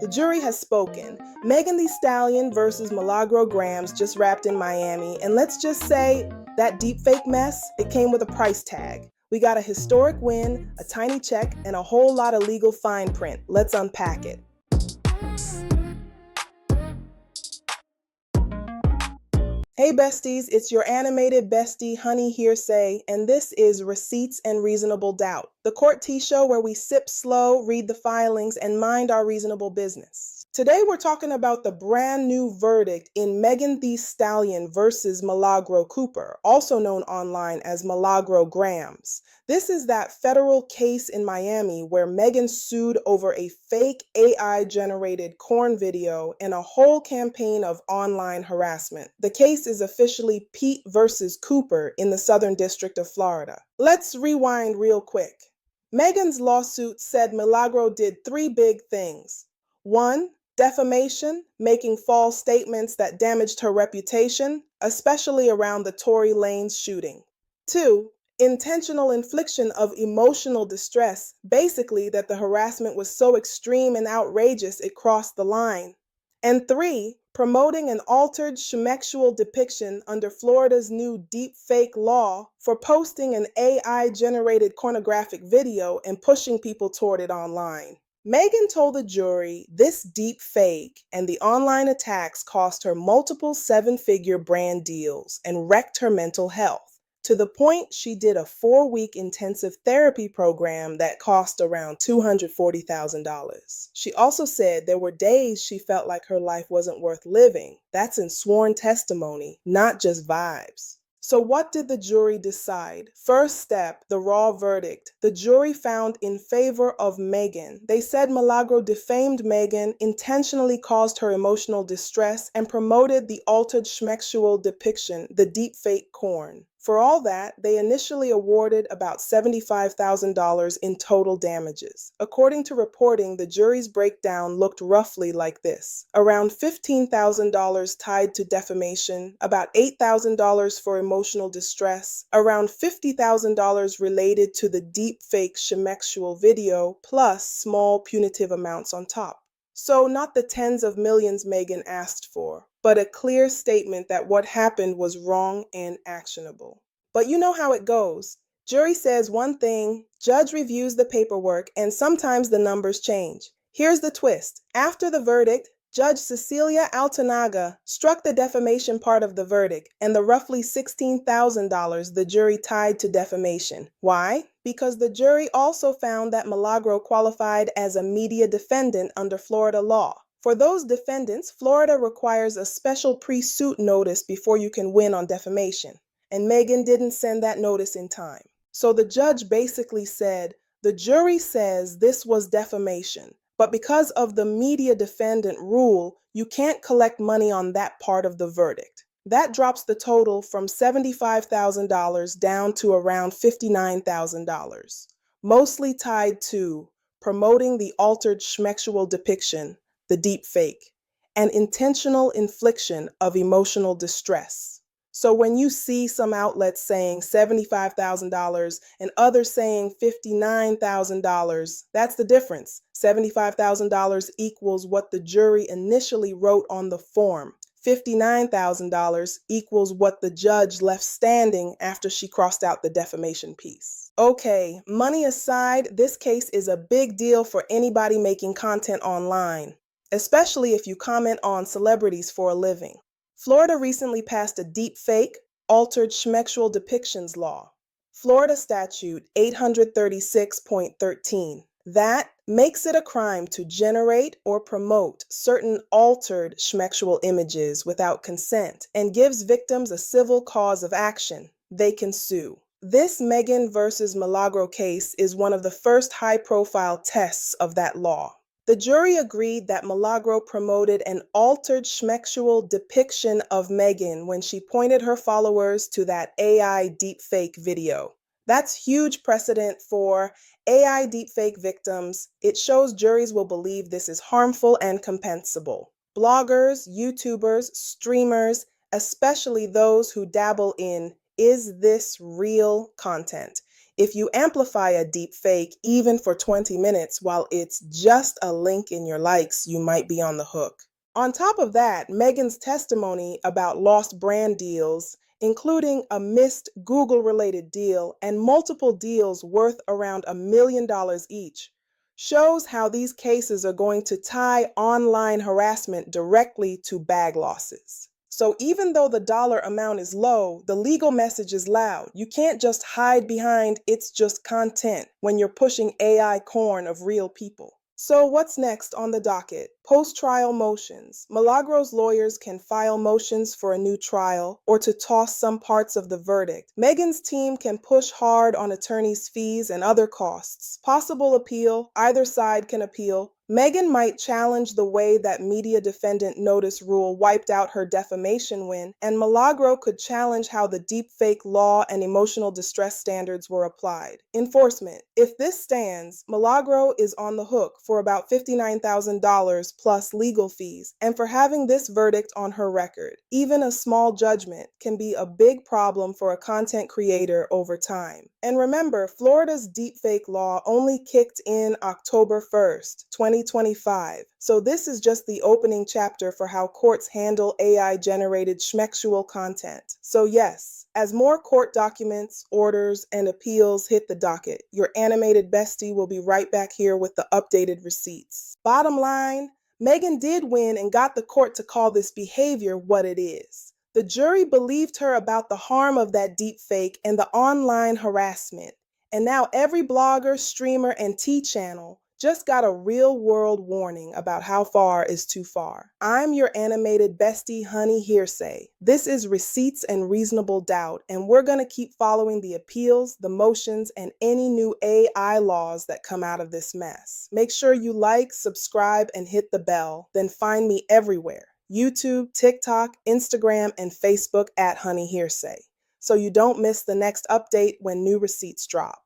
The jury has spoken. Thee Stallion versus Milagro Gramz just wrapped in Miami, and let's just say that deepfake mess, it came with a price tag. We got a historic win, a tiny check, and a whole lot of legal fine print. Let's unpack it. Hey besties, it's your animated bestie, Hunny Hearsay, and this is Receipts and Reasonable Doubt, the court tea show where we sip slow, read the filings, and mind our reasonable business. Today we're talking about the brand new verdict in Thee Stallion versus Milagro Cooper, also known online as Milagro Gramz. This is that federal case in Miami where Megan sued over a fake AI-generated corn video and a whole campaign of online harassment. The case is officially Pete versus Cooper in the Southern District of Florida. Let's rewind real quick. Megan's lawsuit said Milagro did three big things. 1. Defamation, making false statements that damaged her reputation, especially around the Tory Lanez shooting. 2. Intentional infliction of emotional distress, basically that the harassment was so extreme and outrageous it crossed the line. And 3, promoting an altered schmexual depiction under Florida's new Deepfake law for posting an AI-generated pornographic video and pushing people toward it online. Megan told the jury this deepfake and the online attacks cost her multiple seven-figure brand deals and wrecked her mental health, to the point she did a 4-week intensive therapy program that cost around $240,000. She also said there were days she felt like her life wasn't worth living. That's in sworn testimony, not just vibes. So what did the jury decide? First step, the raw verdict. The jury found in favor of Megan. They said Milagro defamed Megan, intentionally caused her emotional distress, and promoted the altered schmexual depiction, the deepfake corn. For all that, they initially awarded about $75,000 in total damages. According to reporting, the jury's breakdown looked roughly like this. Around $15,000 tied to defamation, about $8,000 for emotional distress, around $50,000 related to the deepfake schmexual video, plus small punitive amounts on top. So not the tens of millions Megan asked for, but a clear statement that what happened was wrong and actionable. But you know how it goes. Jury says one thing, judge reviews the paperwork, and sometimes the numbers change. Here's the twist. After the verdict, Judge Cecilia Altonaga struck the defamation part of the verdict and the roughly $16,000 the jury tied to defamation. Why? Because the jury also found that Milagro qualified as a media defendant under Florida law. For those defendants, Florida requires a special pre-suit notice before you can win on defamation. And Megan didn't send that notice in time. So the judge basically said, the jury says this was defamation, but because of the media defendant rule, you can't collect money on that part of the verdict. That drops the total from $75,000 down to around $59,000, mostly tied to promoting the altered schmexual depiction, the deepfake, and intentional infliction of emotional distress. So when you see some outlets saying $75,000 and others saying $59,000, that's the difference. $75,000 equals what the jury initially wrote on the form. $59,000 equals what the judge left standing after she crossed out the defamation piece. Okay, money aside, this case is a big deal for anybody making content online, especially if you comment on celebrities for a living. Florida recently passed a deepfake, altered schmexual depictions law. Florida Statute 836.13. That makes it a crime to generate or promote certain altered schmexual images without consent and gives victims a civil cause of action. They can sue. This Megan versus Milagro case is one of the first high-profile tests of that law. The jury agreed that Milagro promoted an altered schmexual depiction of Megan when she pointed her followers to that AI deepfake video. That's huge precedent for AI deepfake victims. It shows juries will believe this is harmful and compensable. Bloggers, YouTubers, streamers, especially those who dabble in "is this real" content. If you amplify a deep fake even for 20 minutes while it's just a link in your likes, you might be on the hook. On top of that, Megan's testimony about lost brand deals, including a missed Google-related deal and multiple deals worth around $1 million each, shows how these cases are going to tie online harassment directly to bag losses. So even though the dollar amount is low, the legal message is loud. You can't just hide behind "it's just content" when you're pushing AI corn of real people. So what's next on the docket? Post-trial motions. Milagro's lawyers can file motions for a new trial or to toss some parts of the verdict. Megan's team can push hard on attorneys' fees and other costs. Possible appeal. Either side can appeal. Megan might challenge the way that media defendant notice rule wiped out her defamation win, and Milagro could challenge how the deepfake law and emotional distress standards were applied. Enforcement. If this stands, Milagro is on the hook for about $59,000 plus legal fees, and for having this verdict on her record. Even a small judgment can be a big problem for a content creator over time. And remember, Florida's deepfake law only kicked in October 1st, 2025. So this is just the opening chapter for how courts handle AI-generated schmexual content. So yes, as more court documents, orders, and appeals hit the docket, your animated bestie will be right back here with the updated receipts. Bottom line, Megan did win and got the court to call this behavior what it is. The jury believed her about the harm of that deepfake and the online harassment. And now every blogger, streamer, and T-channel just got a real-world warning about how far is too far. I'm your animated bestie, Hunny Hearsay. This is Receipts and Reasonable Doubt, and we're going to keep following the appeals, the motions, and any new AI laws that come out of this mess. Make sure you like, subscribe, and hit the bell. Then find me everywhere: YouTube, TikTok, Instagram, and Facebook at Hunny Hearsay, so you don't miss the next update when new receipts drop.